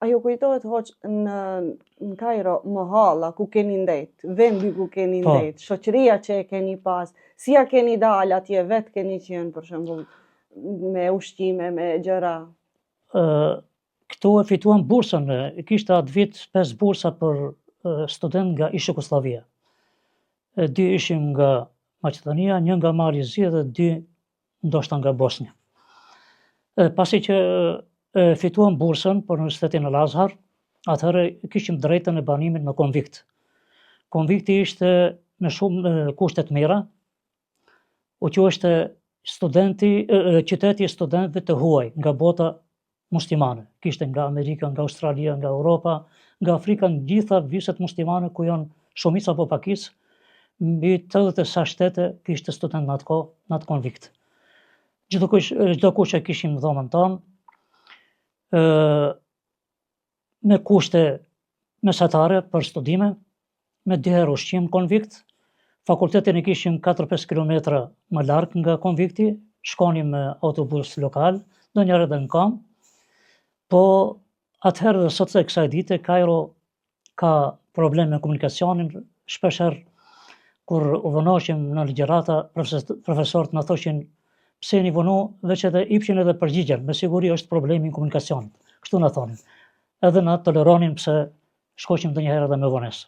A ju kujtohet hoq në Kairo, mohalla ku keni ndet, vendi ku keni ndet, shoqëria që e keni pas, si ja keni dal atje, vetë keni qenë për shembull me ushqime, me gjëra? Këtu e fituam bursën, kishte atë vit 5 bursa për student nga ish Jugoslllavia. 2 ishim nga Maqedonia, 1 nga Malizia dhe 2 ndoshta nga Bosnia. Pasi që fituam bursën për Universitetin Al Azhar, atëherë kishim drejtën e banimit në konvikt. Konvikti ishte me shumë kushte të mira, u quheshte qyteti i studentëve të huaj nga bota muslimane. Kishte nga Amerika, nga Australia, nga Europa, nga Afrika, në gjitha viset muslimane ku janë shumica apo pakicë, mbi 80 e sa shtete kishte student në atë konvikt. Çdo kush e kishim dhomën tonë, me kushte mesatare për studime, me 2 herë ushqim konvikt. Fakultetin e kishim 4-5 kilometra më larg nga konvikti, shkonim me autobus lokal, ndonjëherë edhe në kam. Po atëherë dhe sot se kësaj dite, Kairo ka probleme me komunikacionin, shpeshherë kur u vonoheshim në ligjërata, profesorët na thoshin pse jeni vonu, veç edhe ipshin edhe përgjigjen, me siguri është problemi në komunikacionit. Kështu na thonin. Edhe na toleronin pse shkoqim ndonjëherë edhe me vonesë.